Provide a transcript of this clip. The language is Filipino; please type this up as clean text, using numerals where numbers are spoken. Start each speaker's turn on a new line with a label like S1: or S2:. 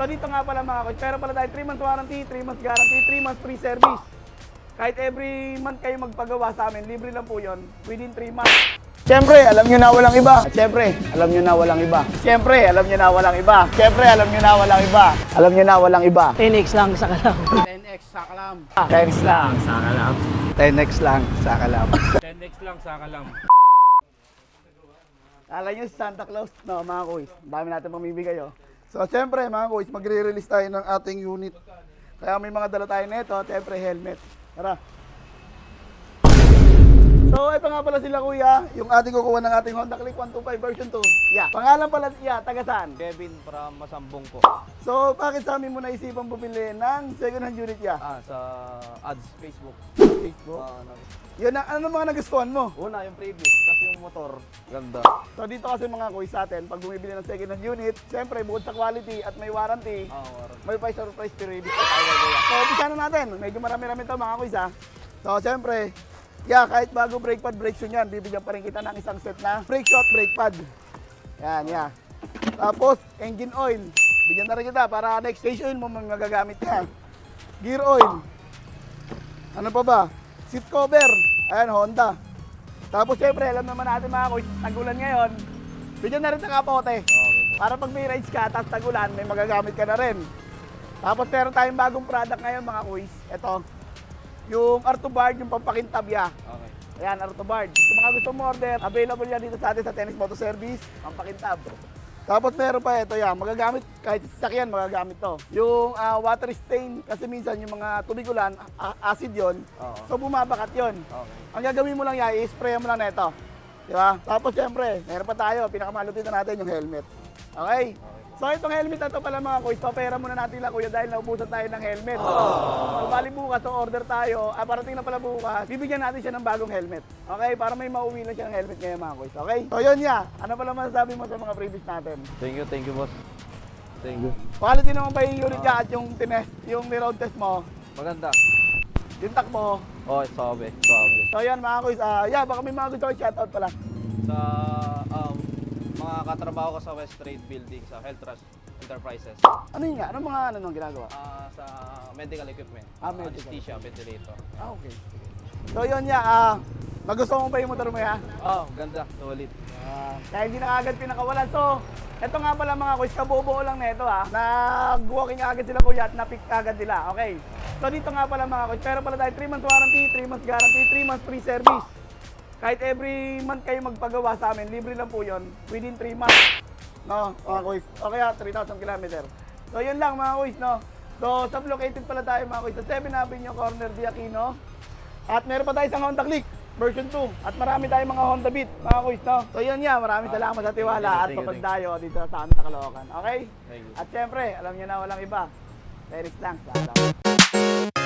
S1: So dito nga pala mga coach, pero pala tayo 3 months warranty, 3 months guarantee, 3 months free service. Kahit every month kayo magpagawa sa amin, libre lang po yon within 3 months. Siyempre, alam nyo na walang iba. Siyempre, alam nyo na walang iba. Siyempre, alam nyo na walang iba. Siyempre, alam nyo na walang iba. Alam nyo na walang iba.
S2: 10x lang sa kalam.
S3: 10x sa kalam.
S1: 10x lang.
S3: Sa kalam.
S1: 10x lang sa kalam.
S3: 10x lang sa kalam.
S1: Alam nyo si Santa Claus? No, mga kuys. Dami natin mamibigay, oh. So, siyempre, mga kuys, magre-release tayo ng ating unit. Kaya may mga dala tayo nito. Siyempre, helmet. Tara. So, ito nga pala sila, kuya. Yung ating kukuha ng ating Honda Click 125 version 2. Yeah. Pangalan pala, yeah, taga saan?
S3: Kevin from Masambong po.
S1: So, bakit sa amin mo naisipan bumili ng second-hand unit, yeah?
S3: Sa ads Facebook.
S1: Facebook.
S3: Ano,
S1: Yun, ano mga nagustuhan mo?
S3: una yung previous, kasi yung motor, ganda.
S1: So, dito kasi mga kuys sa atin, pag bumibili ng second-hand unit, siyempre, bukod sa quality at may warranty, may pa surprise period pa tayo gagawin. So, umpisa na natin. Medyo marami-rami ito mga kuys, ha? So, siyempre, yeah, kahit bago brake pad, brake shoe yan, bibigyan pa rin kita ng isang set na brake shot, brake pad. Yan, yeah. Tapos, engine oil. Bigyan na rin kita para next stage oil mo magagamit ka. Gear oil. Ano pa ba? Seat cover. Ayan, Honda. Tapos, syempre, alam naman natin mga kuys, tagulan ngayon. Bigyan na rin ng kapote. Para pag may rides ka, tapos tagulan, may magagamit ka na rin. Tapos, meron tayong bagong product ngayon mga kuys. Ito. Yung Artobard, yung pampakintab, yeah.
S3: Okay.
S1: Ayan, Artobard. Kung mga gusto mo order, available yan dito sa atin sa Tennis Moto Service, pampakintab. Tapos meron pa ito, yan. Magagamit, kahit sasakyan, magagamit to. Yung water stain, kasi minsan yung mga tubig ulan, acid yon. So bumabakat yon.
S3: Okay.
S1: Ang gagawin mo lang yan, i-spray mo lang na ito. Di ba? Tapos siyempre, meron pa tayo, pinakamalutin na natin yung helmet. Okay? So itong helmet na ito pala mga kuys, papera muna natin lang kuya dahil naubusan tayo ng helmet. So bali bukas, so order tayo, parating na pala bukas, bibigyan natin siya ng bagong helmet. Okay? Para may mauwi na siya ng helmet ngayon mga kuys. Okay? So yun ya, ano pala masasabi mo sa mga previous natin?
S3: Thank you boss. Thank you.
S1: Quality naman ba yung unit niya at yung tinest, yung road test mo,
S3: Maganda.
S1: yung takbo.
S3: Oh, sabi.
S1: So yan mga kuys, yeah, baka may mga gusto ko shoutout pala.
S3: Sa mga katrabaho ko sa West Trade Building, sa Health Trust Enterprises.
S1: Ano yun nga? Anong mga ano nung ginagawa?
S3: Sa medical equipment.
S1: Medical.
S3: Anesthesia, ventilator.
S1: Okay. So yun ya, nagustuhan mo ba yung motor mo ya?
S3: Oh, ganda. Solid.
S1: Kaya hindi na agad pinakawalan. So, eto nga pala mga kuys, kabubuo lang nito ha. Nag-walking agad sila kuya at na-pick agad nila. Okay. So dito nga pala mga kuys, pero pala tayo 3 months warranty, 3 months guarantee, 3 months free service. Kahit every month kayo magpagawa sa amin, libre lang po yon within 3 months. No, mga kuys. O kaya 3,000 km. So yun lang mga kuys, no. So sub-located pala tayo mga kuys sa 7 Avenue Corner de Aquino. At meron pa tayo isang Honda Click version 2. At marami tayong mga Honda Beat, mga kuys, no? So yun nga, maraming salamat sa tiwala at sa pagdayo dito sa amin sa Caloocan. Okay?
S3: Thank you.
S1: At syempre, alam niyo na walang iba. Felix lang, salamat.